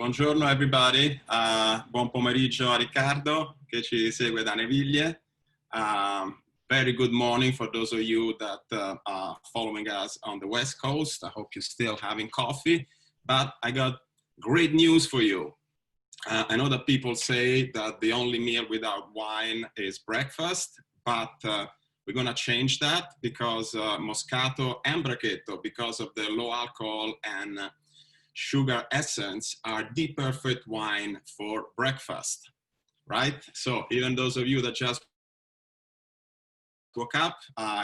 Buongiorno everybody, buon pomeriggio a Riccardo che ci segue da Neviglie. Very good morning for those of you that are following us on the West Coast. I hope you're still having coffee, but I got great news for you. I know that people say that the only meal without wine is breakfast, but we're gonna change that because Moscato and Bracchetto, because of their low alcohol and sugar essence, are the perfect wine for breakfast, right? So even those of you that just woke up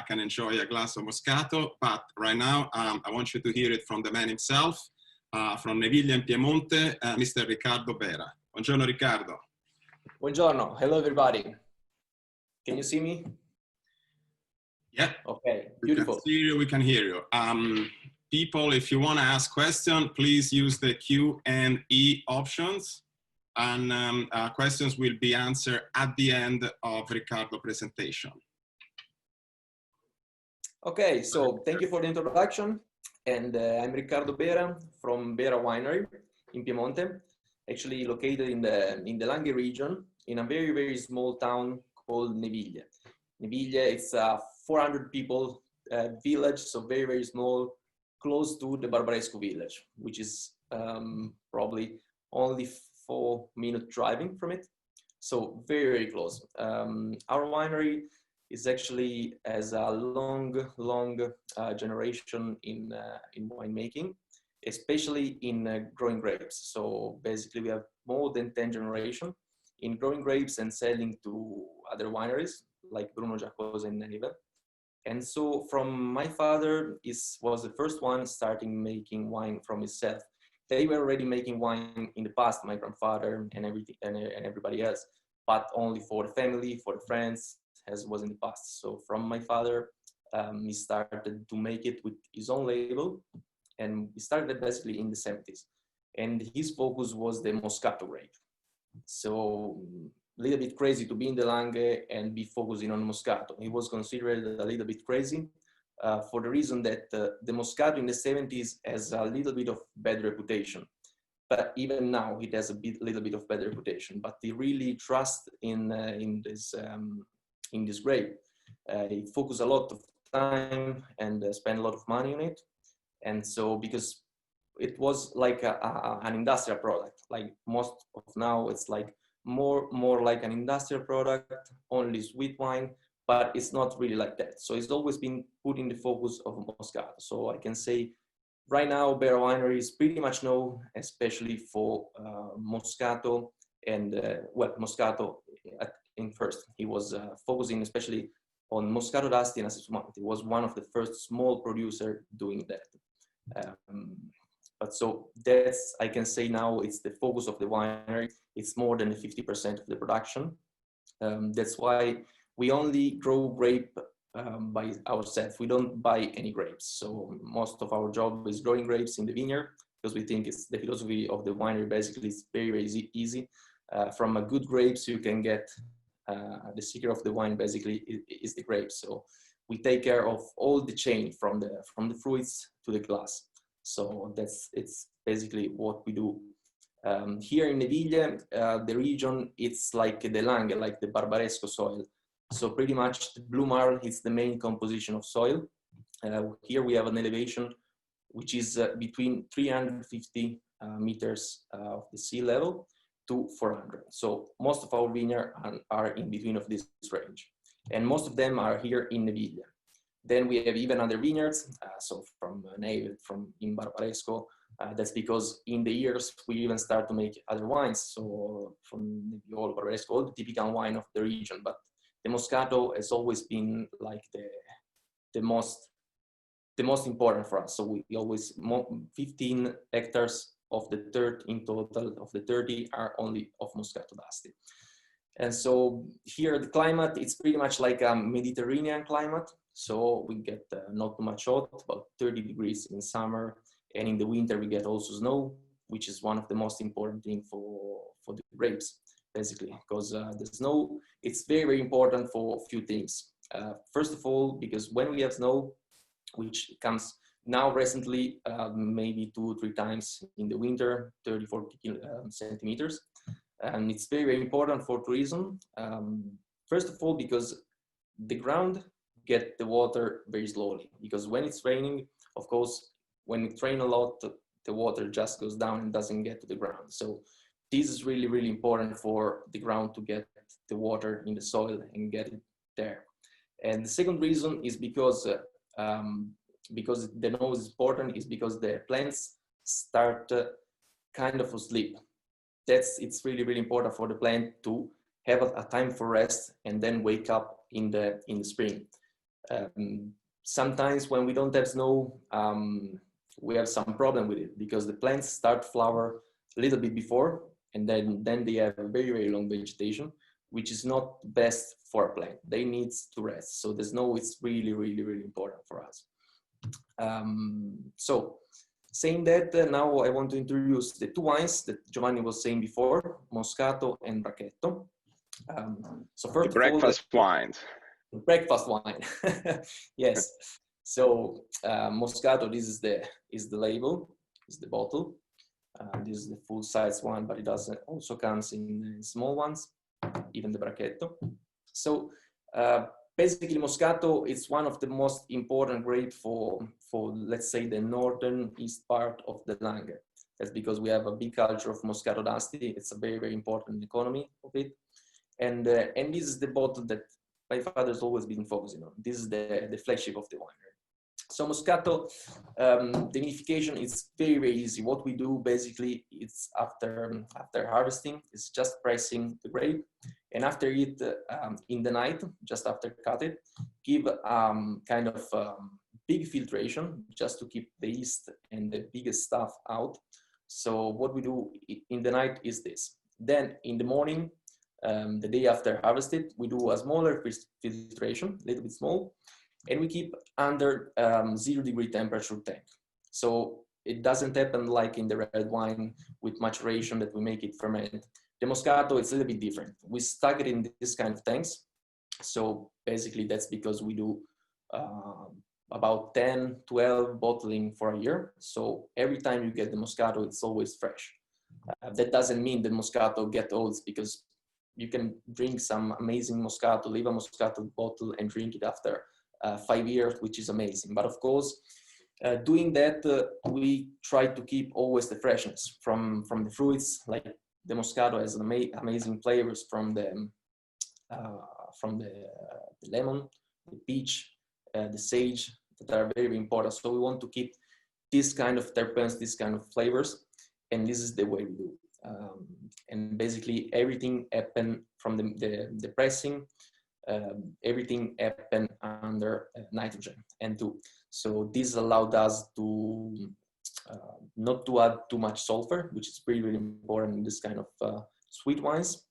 can enjoy a glass of Moscato, but right now I want you to hear it from the man himself, from Neviglia in Piemonte, Mr. Riccardo Bera. Buongiorno, Riccardo. Buongiorno. Hello, everybody. Can you see me? Yeah. Okay, beautiful. We can see you, we can hear you. People, if you want to ask questions, please use the Q&E options, and questions will be answered at the end of Riccardo's presentation. Okay, so thank you for the introduction. And I'm Riccardo Bera from Bera Winery in Piemonte, actually located in the Langhe region, in a very, very small town called Neviglia. Neviglia, it's a 400 people village, so very, very small, close to the Barbaresco village, which is probably only 4-minute driving from it. So very, very close. Our winery is actually has a long generation in winemaking, especially in growing grapes. So basically we have more than 10 generations in growing grapes and selling to other wineries like Bruno Giacosa and Nenive. And so from my father was the first one starting making wine from himself. They were already making wine in the past, my grandfather and everybody else, but only for the family, for the friends, as was in the past. So from my father, he started to make it with his own label, and he started basically in the 70s. And his focus was the Moscato grape. So a little bit crazy to be in the Langhe and be focusing on Moscato. He was considered a little bit crazy for the reason that the Moscato in the 70s has a little bit of bad reputation. But even now it has a little bit of bad reputation, but he really trusts in this grape. He focused a lot of time and spent a lot of money on it. And so because it was like an industrial product, like most of now it's like more like an industrial product, only sweet wine, but it's not really like that. So it's always been put in the focus of Moscato. So I can say right now Bera Winery is pretty much known, especially for Moscato and well, Moscato in first. He was focusing especially on Moscato d'Asti and Assessumento. He was one of the first small producer doing that. But so that's, I can say now, it's the focus of the winery. It's more than 50% of the production. That's why we only grow grape by ourselves. We don't buy any grapes. So most of our job is growing grapes in the vineyard, because we think it's the philosophy of the winery. Basically, it's very, very easy. From a good grapes, you can get the secret of the wine. Basically, is the grapes. So we take care of all the chain from the fruits to the glass. So it's basically what we do. Here in Neviglia, the region, it's like the Langhe, like the Barbaresco soil. So pretty much the blue marl is the main composition of soil. Here we have an elevation which is between 350 meters of the sea level to 400. So most of our vineyards are in between of this range. And most of them are here in Neviglia. Then we have even other vineyards, so from Neve, from in Barbaresco. That's because in the years we even start to make other wines. So from Nebbiolo, Barbaresco, all the typical wine of the region. But the Moscato has always been like the most important for us. So we always 15 hectares of the 30 in total of the 30 are only of Moscato d'Asti. And so here the climate, it's pretty much like a Mediterranean climate. So we get not too much hot, about 30 degrees in summer. And in the winter, we get also snow, which is one of the most important things for the grapes, basically. Because the snow, it's very, very important for a few things. First of all, because when we have snow, which comes now recently, maybe 2 or 3 times in the winter, 30, 40 centimeters. And it's very, very important for tourism. First of all, because the ground get the water very slowly, because when it's raining, of course, when it rains a lot, the water just goes down and doesn't get to the ground. So this is really, really important for the ground to get the water in the soil and get it there. And the second reason is because the nose is important, is because the plants start kind of asleep. It's really, really important for the plant to have a time for rest and then wake up in the spring. Sometimes when we don't have snow, we have some problem with it, because the plants start flower a little bit before, and then they have a very, very long vegetation, which is not best for a plant. They need to rest. So the snow is really, really, really important for us. So saying that, now I want to introduce the 2 wines that Giovanni was saying before, Moscato and Bracchetto. So first, the breakfast wines. Breakfast wine. Yes. So Moscato, this is the label, is the bottle. This is the full size one, but it also comes in small ones, even the Bracchetto. So basically Moscato is one of the most important grapes for let's say the northern east part of the Langhe. That's because we have a big culture of Moscato d'Asti. It's a very, very important economy of it. And this is the bottle that my father's always been focusing on. This is the flagship of the winery. So Moscato, the vinification is very, very easy. What we do basically, it's after harvesting, it's just pressing the grape, and after it, in the night, just after cut it, give kind of big filtration just to keep the yeast and the biggest stuff out. So what we do in the night is this. Then in the morning, the day after harvested, we do a smaller filtration, a little bit small, and we keep under 0-degree temperature tank. So it doesn't happen like in the red wine with maturation that we make it ferment. The Moscato is a little bit different. We stuck it in this kind of tanks. So basically that's because we do about 10, 12 bottling for a year. So every time you get the Moscato, it's always fresh. That doesn't mean the Moscato get old, because you can drink some amazing Moscato, leave a Moscato bottle and drink it after 5 years, which is amazing. But of course, doing that, we try to keep always the freshness from the fruits. Like the Moscato has amazing flavors from the lemon, the peach, the sage, that are very, very important. So we want to keep this kind of terpenes, this kind of flavors, and this is the way we do. And basically everything happened from the pressing. Everything happened under nitrogen, N2. So this allowed us to not to add too much sulfur, which is really, really important in this kind of sweet wines.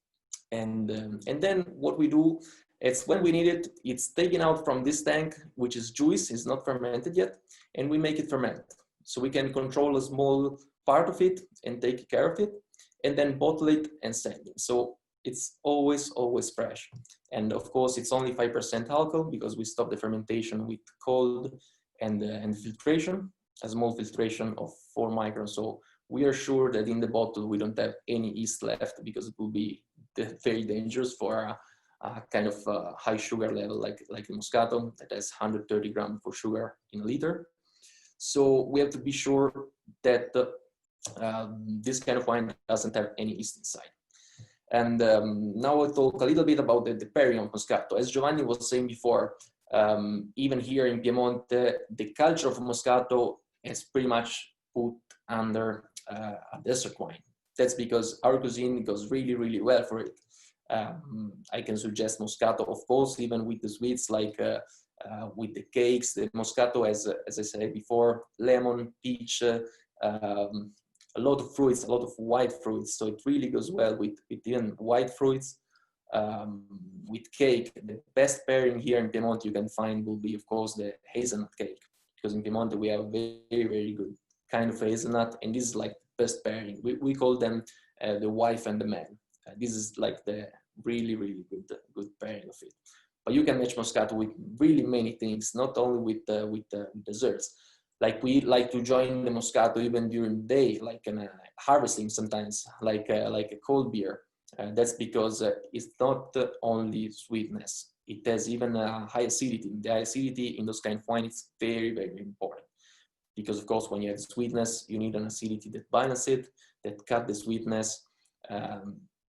And then what we do, it's when we need it, it's taken out from this tank, which is juice, is not fermented yet, and we make it ferment. So we can control a small part of it and take care of it, and then bottle it and send it. So it's always, always fresh. And of course, it's only 5% alcohol, because we stop the fermentation with cold and filtration, a small filtration of 4 microns. So we are sure that in the bottle, we don't have any yeast left, because it will be very dangerous for a kind of high sugar level like the Moscato that has 130 grams for sugar in a liter. So we have to be sure that this kind of wine doesn't have any yeast inside. And now I'll talk a little bit about the pairing of Moscato. As Giovanni was saying before, even here in Piemonte, the culture of Moscato is pretty much put under a dessert wine. That's because our cuisine goes really, really well for it. I can suggest Moscato, of course, even with the sweets, like with the cakes. The Moscato has, as I said before, lemon, peach, a lot of fruits, a lot of white fruits. So it really goes well with even white fruits. With cake, the best pairing here in Piemonte you can find will be, of course, the hazelnut cake. Because in Piemonte we have a very, very good kind of hazelnut, and this is like the best pairing. We call them the wife and the man. This is like the really, really good pairing of it. But you can match Moscato with really many things, not only with desserts. like we like to join the Moscato even during the day, like harvesting sometimes, like a cold beer. That's because it's not only sweetness, it has even a high acidity. The acidity in those kind of wine is very, very important, because of course when you have sweetness, you need an acidity that balances it, that cut the sweetness.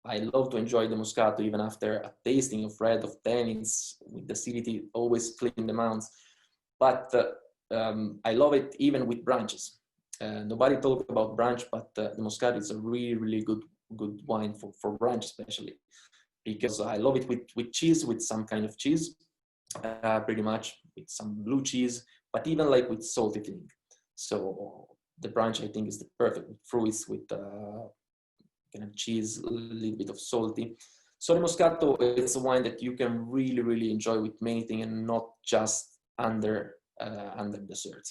I love to enjoy the Moscato even after a tasting of red, of tannins, with the acidity always clean the mouth. But I love it even with branches. Nobody talk about branch, but the Moscato is a really, really good wine for branch, especially because I love it with cheese, with some kind of cheese, pretty much with some blue cheese, but even like with salty thing. So the branch I think is the perfect with fruits, with kind of cheese, a little bit of salty. So the Moscato, it's a wine that you can really, really enjoy with many things and not just under dessert.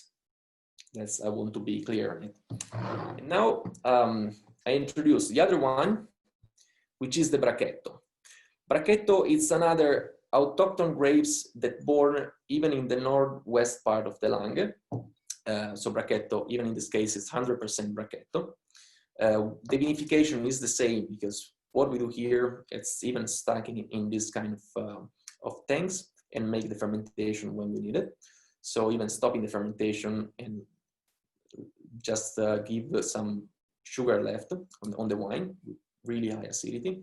That's, I want to be clear on it. And now I introduce the other one, which is the Bracchetto. Bracchetto is another autochthon grapes that born even in the northwest part of the Langhe. So Bracchetto, even in this case, it's 100% Bracchetto. The vinification is the same, because what we do here, it's even stacking in this kind of tanks and make the fermentation when we need it. So even stopping the fermentation and just give some sugar left on the wine, really high acidity.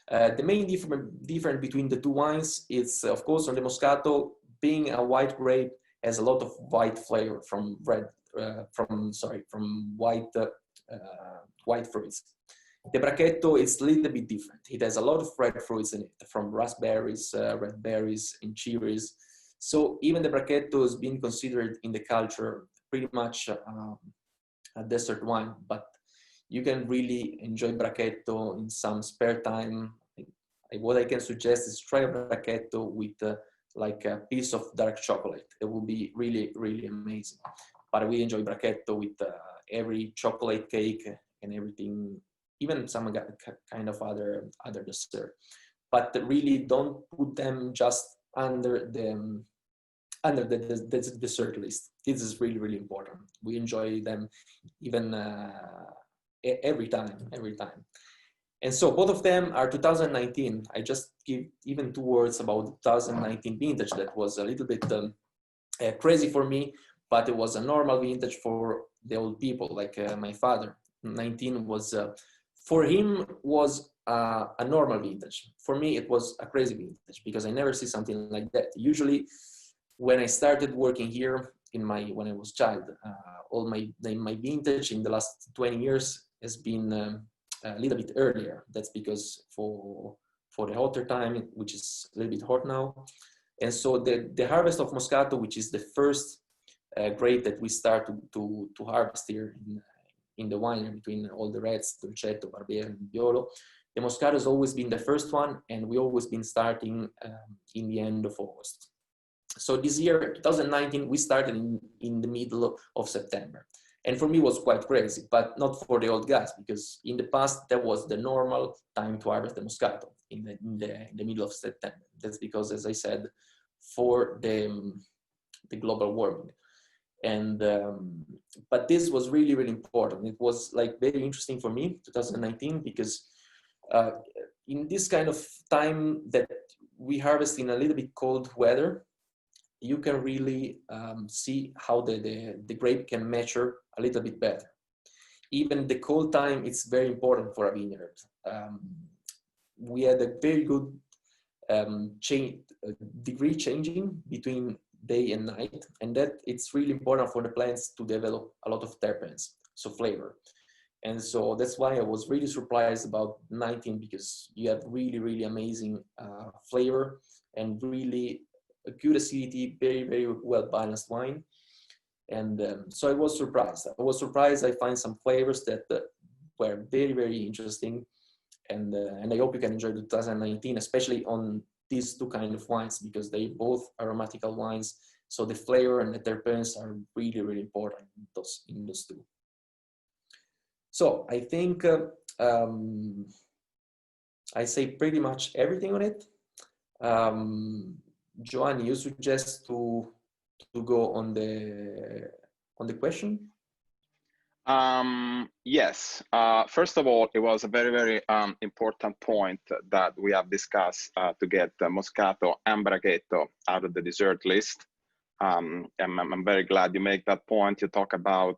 The main difference between the two wines is, of course, on the Moscato, being a white grape, has a lot of white flavor from white fruits. The Bracchetto is a little bit different. It has a lot of red fruits in it, from raspberries, red berries, and cherries. So even the Bracchetto has been considered in the culture pretty much a dessert wine, but you can really enjoy Bracchetto in some spare time. What I can suggest is try a Bracchetto with like a piece of dark chocolate. It will be really, really amazing. But we enjoy Bracchetto with every chocolate cake and everything, even some kind of other dessert. But really don't put them just under the dessert list. This is really, really important. We enjoy them even every time. And so both of them are 2019. I just give even 2 words about the 2019 vintage. That was a little bit crazy for me, but it was a normal vintage for the old people, like my father. 19 was, for him, was a normal vintage. For me, it was a crazy vintage, because I never see something like that. Usually, when I started working here when I was child, all my vintage in the last 20 years has been a little bit earlier. That's because for the hotter time, which is a little bit hot now. And so the harvest of Moscato, which is the first grape that we start to harvest here in the winery, between all the reds, Dolcetto, Barbera, and Nebbiolo, the Moscato has always been the first one, and we always been starting in the end of August. So this year, 2019, we started in the middle of September. And for me, it was quite crazy, but not for the old guys, because in the past, that was the normal time to harvest the Moscato in the middle of September. That's because, as I said, for the global warming. And but this was really, really important. It was like very interesting for me, 2019, because in this kind of time that we harvest in a little bit cold weather, you can really see how the grape can mature a little bit better. Even the cold time, it's very important for a vineyard. We had a very good degree changing between day and night, and that it's really important for the plants to develop a lot of terpenes, so flavor. And so that's why I was really surprised about 19, because you have really, really amazing flavor and really a good acidity, very, very well balanced wine. And so I was surprised. I find some flavors that were very, very interesting. And I hope you can enjoy 2019, especially on these two kind of wines, because they both aromatical wines. So the flavor and the terpenes are really, really important in those two. So I think I say pretty much everything on it. Giovanni, you suggest to go on the on the question? Yes. First of all, it was a very important point that we have discussed to get Moscato and Braghetto out of the dessert list. And I'm very glad you make that point. You talk about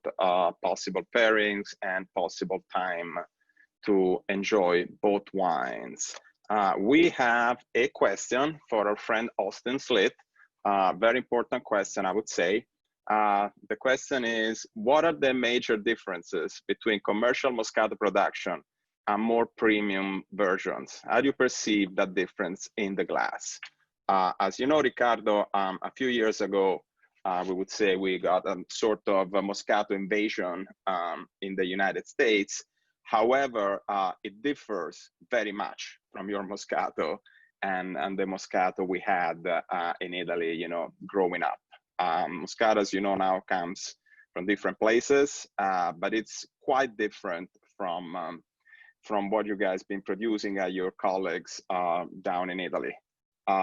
possible pairings and possible time to enjoy both wines. We have a question for our friend Austin Slit. Very important question, I would say. The question is, what are the major differences between commercial Moscato production and more premium versions? How do you perceive that difference in the glass? As you know, Riccardo, a few years ago, we would say we got a sort of a Moscato invasion in the United States. However, it differs very much from your Moscato and the Moscato we had in Italy, you know, growing up. Moscato, as you know, now comes from different places, but it's quite different from what you guys been producing at your colleagues down in Italy.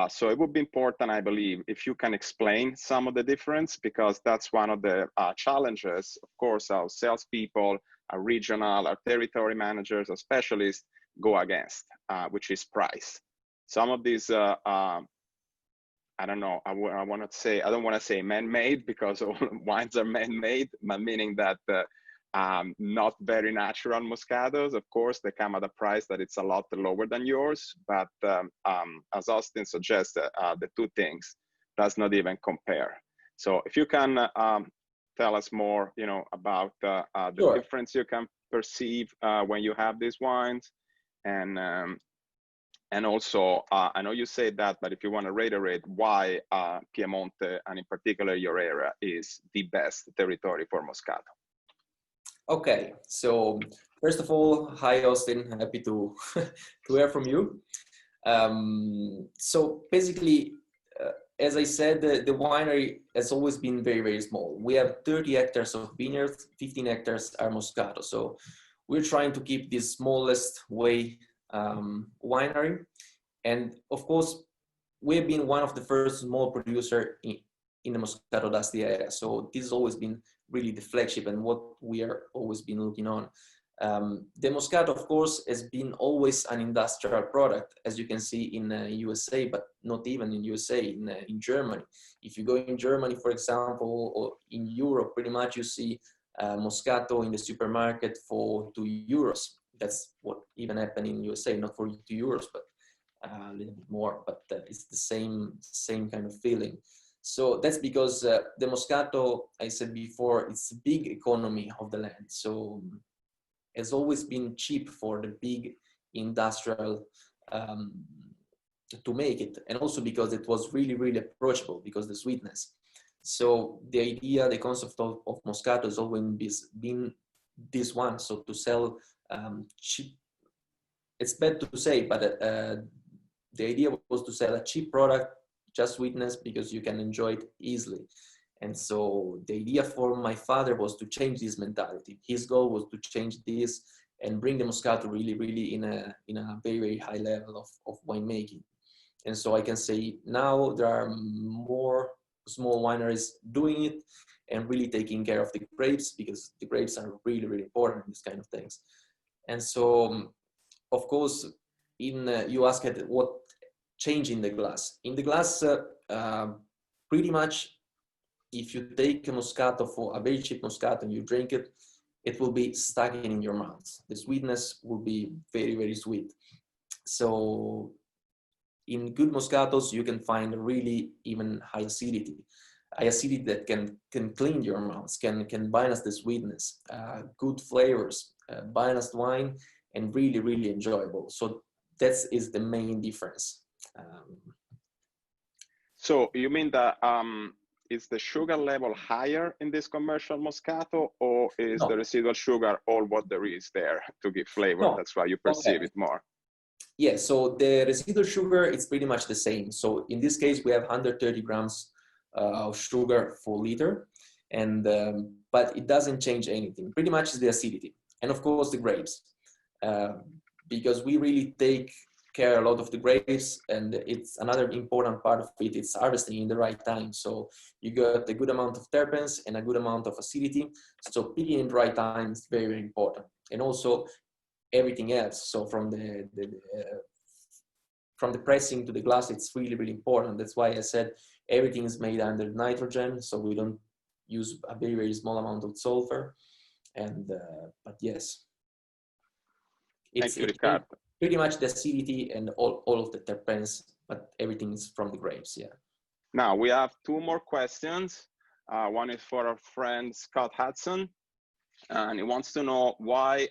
So it would be important, I believe, if you can explain some of the difference, because that's one of the challenges, of course, our salespeople, our regional, our territory managers, our specialists go against, which is price. Some of these, I don't know, I want to say, I don't want to say man-made, because all wines are man-made, but meaning that not very natural Moscatos. Of course, they come at a price that it's a lot lower than yours, but as Austin suggested, the two things does not even compare. So if you can tell us more, you know, about the Sure. difference you can perceive when you have these wines, and also, I know you said that, but if you want to reiterate why Piemonte, and in particular your area, is the best territory for Moscato. Okay, so first of all, hi Austin, happy to to hear from you. So basically, as I said, the winery has always been very small. We have 30 hectares of vineyards, 15 hectares are Moscato. So we're trying to keep this smallest way winery, and of course, we've been one of the first small producer in the Moscato d'Asti area. So this has always been really the flagship and what we are always been looking on. The Moscato, of course, has been always an industrial product, as you can see in USA, but not even in USA, in Germany. If you go in Germany, for example, or in Europe, pretty much you see Moscato in the supermarket for €2. That's what even happened in USA, not for €2, but a little bit more, but it's the same kind of feeling. So that's because the Moscato, I said before, it's a big economy of the land. So it's always been cheap for the big industrial to make it. And also because it was really approachable because the sweetness. So the idea, the concept of Moscato has always been this one. So to sell cheap, it's bad to say, but the idea was to sell a cheap product, just sweetness, because you can enjoy it easily. And so the idea for my father was to change this mentality. His goal was to change this and bring the Moscato really in a very high level of winemaking. And so I can say now there are more small wineries doing it and really taking care of the grapes, because the grapes are really important in this kind of things. And so, of course, you asked what change in the glass. In the glass, pretty much, if you take a Moscato, for a very cheap Moscato, and you drink it, it will be stuck in your mouth. The sweetness will be very sweet. So in good Moscatos, you can find really even high acidity that can clean your mouth, can balance the sweetness, good flavors, balanced wine, and really enjoyable. So that is the main difference. So you mean that is the sugar level higher in this commercial Moscato, or is the residual sugar all what there is there to give flavor? No. That's why you perceive it more. Yeah, so the residual sugar is pretty much the same. So in this case, we have 130 grams of sugar per liter, and but it doesn't change anything. Pretty much is the acidity, and of course the grapes, because we really take care a lot of the grapes, and it's another important part of it. It's harvesting in the right time, so you got a good amount of terpenes and a good amount of acidity. So picking in the right time is very, very important, and also everything else. So from the pressing to the glass, it's really, really important. That's why I said everything is made under nitrogen, so we don't use a very, very small amount of sulfur. And but yes, Thank you, Riccardo. Pretty much the acidity and all of the terpenes, but everything is from the grapes. Yeah. Now we have two more questions. One is for our friend Scott Hudson, and he wants to know why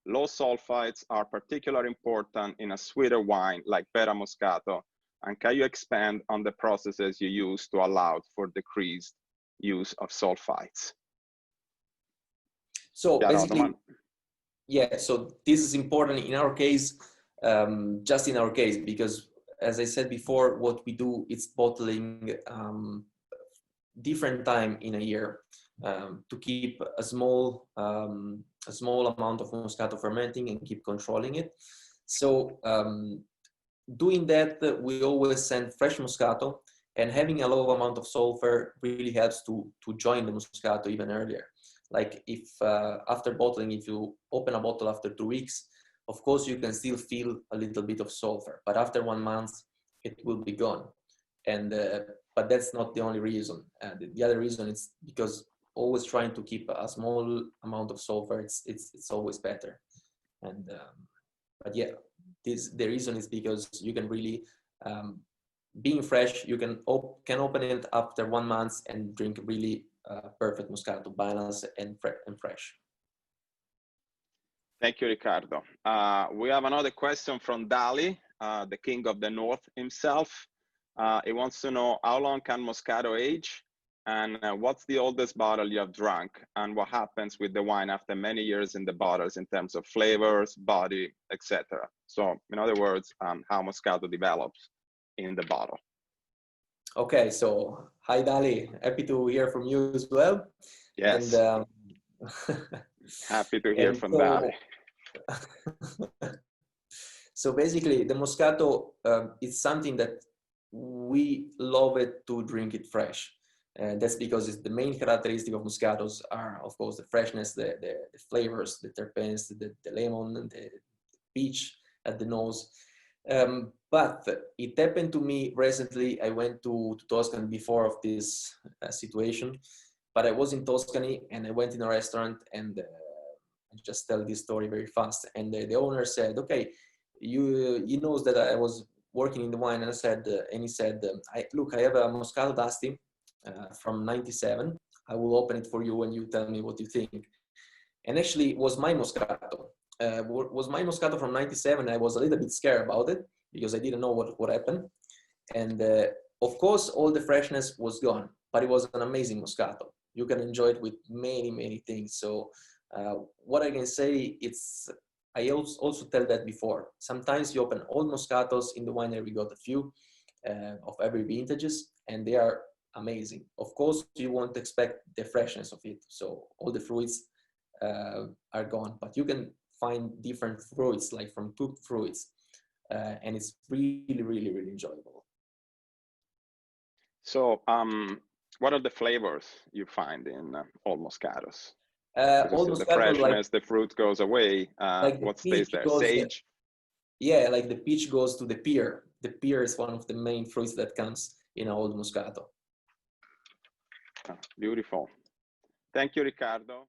low sulfites are particularly important in a sweeter wine like Bera Moscato, and can you expand on the processes you use to allow for decreased use of sulfites? So basically, yeah, so this is important in our case, just in our case, because as I said before, what we do is bottling different time in a year to keep a small amount of Moscato fermenting and keep controlling it. So doing that, we always send fresh Moscato, and having a low amount of sulfur really helps to join the Moscato even earlier. Like if after bottling, if you open a bottle after 2 weeks, of course you can still feel a little bit of sulfur, but after 1 month it will be gone. And but that's not the only reason. The other reason is because always trying to keep a small amount of sulfur, it's always better. And but yeah, the reason is because you can really being fresh, you can open it after 1 month and drink really perfect Moscato, balanced and fresh. Thank you, Riccardo. We have another question from Dali, the king of the north himself. He wants to know how long can Moscato age, and what's the oldest bottle you have drunk, and what happens with the wine after many years in the bottles in terms of flavors, body, etc. So in other words, how Moscato develops in the bottle. Okay, so hi Dali, happy to hear from you as well. Yes, and, happy to hear from Dali. So basically the Moscato is something that we love it to drink it fresh. That's because it's the main characteristic of Moscatos are, of course, the freshness, the flavors, the terpenes, the lemon, the peach at the nose. But it happened to me recently. I went to Tuscany before of this situation, but I was in Tuscany and I went in a restaurant, and I just tell this story very fast. And the owner said, okay, he knows that I was working in the wine, and I said, and he said, look, I have a Moscato d'Asti from '97. I will open it for you and you tell me what you think. And actually it was my Moscato. Was my Moscato from '97. I was a little bit scared about it because I didn't know what happened. And of course, all the freshness was gone, but it was an amazing Moscato. You can enjoy it with many, many things. So what I can say, I also tell that before. Sometimes you open old Moscatos in the winery. We got a few of every vintages, and they are amazing. Of course, you won't expect the freshness of it. So all the fruits are gone, but you can find different fruits, like from cooked fruits, and it's really, really, really enjoyable. So, what are the flavors you find in old Moscatos? Old the Moscato, freshness, like, the fruit goes away. like what stays there? Sage? Yeah, like the peach goes to the pear. The pear is one of the main fruits that comes in old Moscato. Beautiful. Thank you, Riccardo.